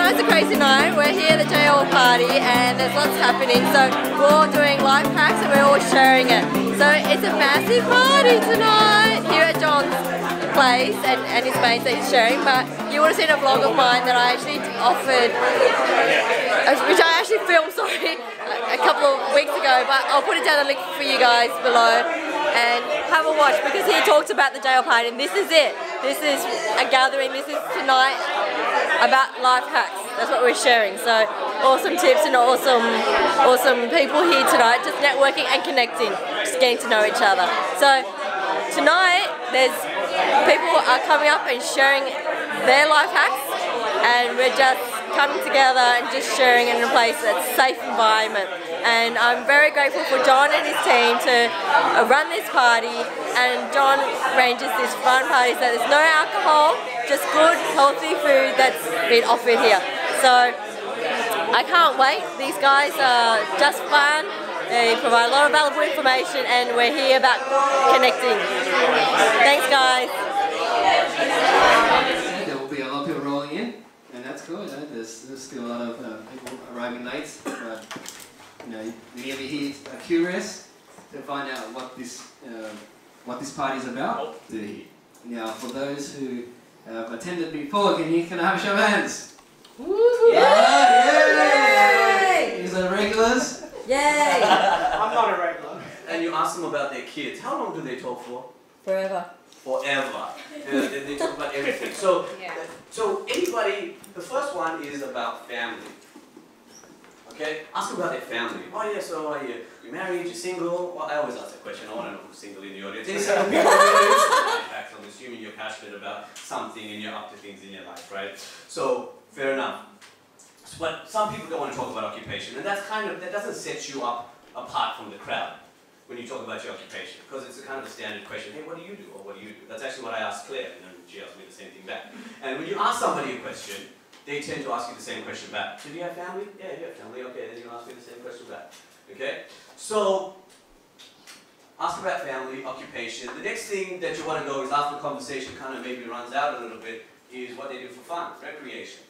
tonight's a crazy night. We're here at the JL party and there's lots happening. So we're all doing life hacks and we're all sharing it. So it's a massive party tonight here at John's place and his mates that he's sharing. But you would have seen a vlog of mine that I actually offered, which I actually filmed, sorry, a couple of weeks ago. But I'll put it down the link for you guys below and have a watch because he talks about the JL party and this is it. This is a gathering. This is tonight about life hacks. That's what we're sharing. So awesome tips and awesome people here tonight, just networking and connecting, just getting to know each other. So tonight there's people are coming up and sharing their life hacks and we're just coming together and just sharing in a place that's a safe environment. And I'm very grateful for John and his team to run this party, and John arranges this fun party so there's no alcohol, just good healthy food that's been offered here. So I can't wait. These guys are just fun. They provide a lot of valuable information and we're here about connecting. Thanks guys. There will be a lot of people rolling in and that's cool. You know, there's still a lot of people arriving late, but you know, many of you here are curious to find out what this party is about. Now, for those who have attended before, can I have a show of hands? Woo! Yay! Is that regulars? Yay! I'm not a regular. And you ask them about their kids. How long do they talk for? Forever. Forever. They talk about everything. So, so anybody, the first one is about family. Okay? Ask them about their family. Oh yeah, so are you married, you're single? Well, I always ask that question. I want to know who's single in the audience. Any single people in the audience? In fact, I'm assuming you're passionate about something and you're up to things in your life, right? So, fair enough. So, but some people don't want to talk about occupation, and that's that doesn't set you up apart from the crowd when you talk about your occupation, because it's a kind of a standard question. Hey, what do you do? Or what do you do? That's actually what I asked Claire, and then she asked me the same thing back. And when you ask somebody a question, they tend to ask you the same question back. So do you have family? Yeah, you have family. Okay, then you ask me the same question back. Okay? So, ask about family, occupation. The next thing that you want to know is after the conversation kind of maybe runs out a little bit, is what they do for fun, recreation.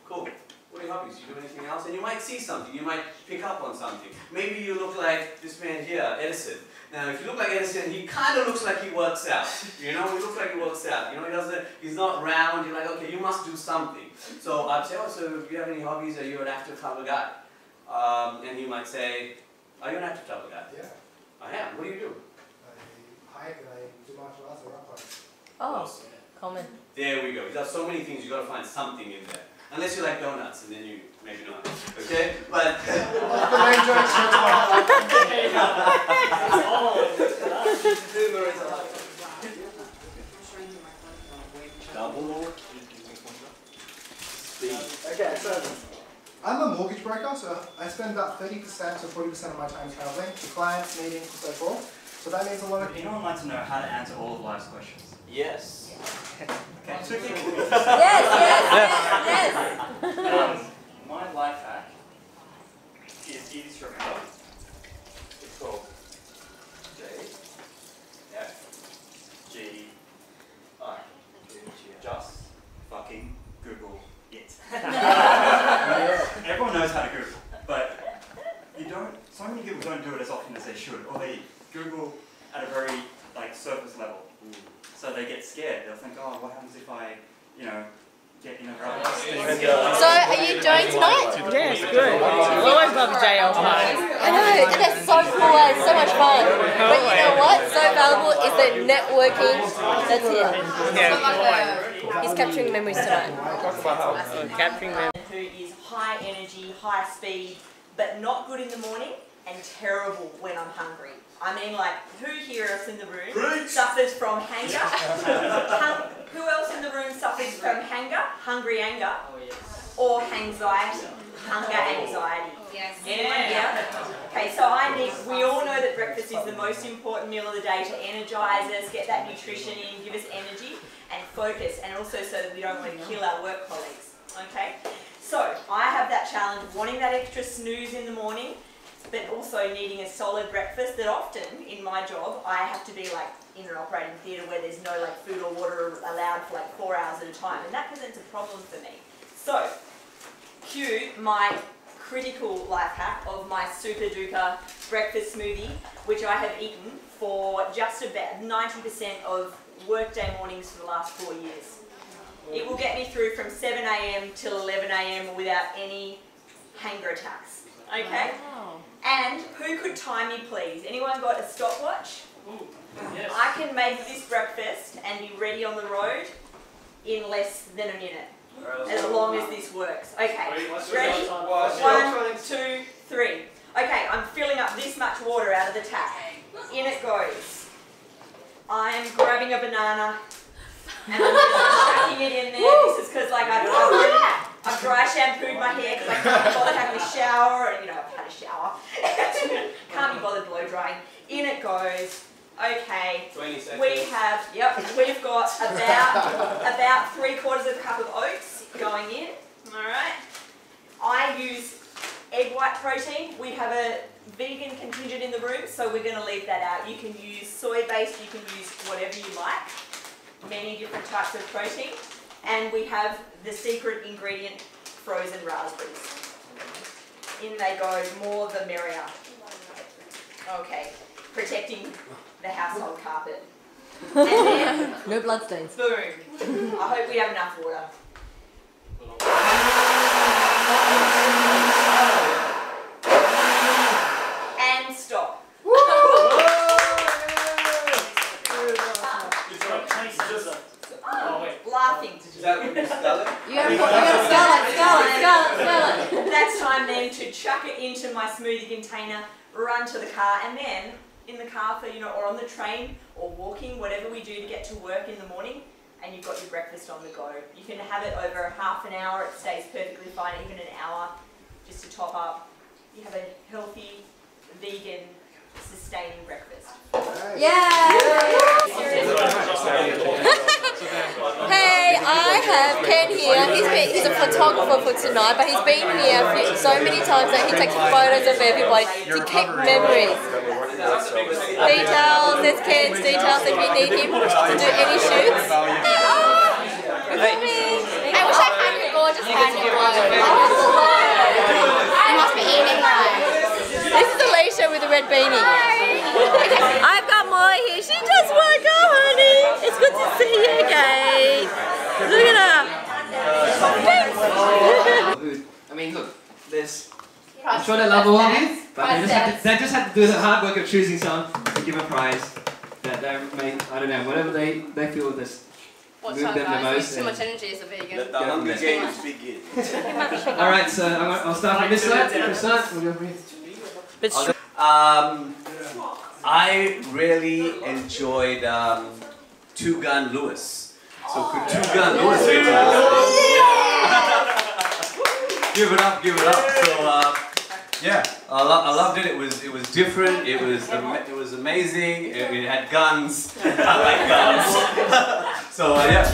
Cool. What are your hobbies? You do anything else? And you might see something. You might pick up on something. Maybe you look like this man here, Edison. Now, if you look like Edison, he kind of looks like he works out. You know, he looks like he works out. You know, he's not round. You're like, okay, you must do something. So I'd say, oh, so do you have any hobbies? Are you an active travel guy? And he might say, are you an active travel guy? Yeah. I am. What do you do? I hike and I do martial arts and rock climbing. Oh, Awesome. common. There we go. There's so many things, you've got to find something in there. Unless you like donuts, and then you maybe not. Okay? But The main joke's Okay, so I'm a mortgage broker, so I spend about 30% to 40% of my time traveling to clients, meetings, and so forth. So that means a lot of Would anyone like to know how to answer all of life's questions? yes. Okay. Yes. My life hack is easy to remember. It's called JFGI. Just fucking Google it. Everyone knows how to Google, but you don't. So many people don't do it as often as they should, or they Google at a very surface level. So they get scared. They'll think, oh, what happens if I, get in a trouble? So are you doing tonight? Yes, good. I always love the JL party. I know, that's so cool, it's so much fun. But you know what? So valuable is the networking that's here. Yeah, He's capturing memories tonight. talk about how capturing them. Who is high energy, high speed, but not good in the morning and terrible when I'm hungry. I mean, who here else in the room suffers from hunger? Who else in the room suffers from hunger? Hungry anger? Or anxiety? Hunger anxiety? Yes. Anyone here? Okay, so we all know that breakfast is the most important meal of the day to energise us, get that nutrition in, give us energy and focus, and also so that we don't want to kill our work colleagues. Okay? So, I have that challenge of wanting that extra snooze in the morning, but also needing a solid breakfast that often, in my job, I have to be in an operating theatre where there's no food or water allowed for 4 hours at a time, and that presents a problem for me. So, cue my critical life hack of my super duper breakfast smoothie, which I have eaten for just about 90% of workday mornings for the last 4 years. It will get me through from 7 AM till 11 AM without any hanger attacks. Okay? Wow. And who could time me, please? Anyone got a stopwatch? Yes. I can make this breakfast and be ready on the road in less than a minute, as long as this works. Okay, ready? 1, 2, 3. Okay, I'm filling up this much water out of the tap. In it goes. I'm grabbing a banana and I'm just chucking it in there. This is because like I've dry shampooed my hair because I can't be bothered having a shower, and you know, I've had a shower. Can't be bothered blow drying. In it goes. Okay, 20 seconds. We've got about 3/4 cup of oats going in. Alright. I use egg white protein. We have a vegan contingent in the room, so we're going to leave that out. You can use soy based, you can use whatever you like. Many different types of protein. And we have the secret ingredient, frozen raspberries. In they go, more the merrier. Okay, protecting the household carpet. And then, No bloodstains. boom. I hope we have enough water. And stop. Laughing. Is that when you spell it? You gotta spell it. That's time then to chuck it into my smoothie container, run to the car, and then in the car for, or on the train or walking, whatever we do to get to work in the morning, and you've got your breakfast on the go. You can have it over half an hour, it stays perfectly fine, even an hour, just to top up. You have a healthy, vegan, sustaining breakfast. Yeah! Hey, I have Ken here. He's a photographer for tonight, but he's been here so many times that he takes photos of everybody to keep memories. Details, there's Ken's details if you need him to do any shoots. I wish I had your gorgeous hand in You must be eating right. This is Alicia with a red beanie. I've got Moy here. She just woke up, honey. It's good to see you again. Look at her. I mean, look, I'm sure they love all of you, but they just have to do the hard work of choosing some to give a prize that they make, I don't know, whatever they feel this move them the most. Too much energy as a vegan. Let the Hunger Games begin. Alright, so I'll start from this side. We'll go for you. I really enjoyed Two Gun Lewis. So could Two Gun Lewis be Give it up, give it up. So yeah, I loved it. It was different. It was amazing. It had guns. I like guns. So yeah.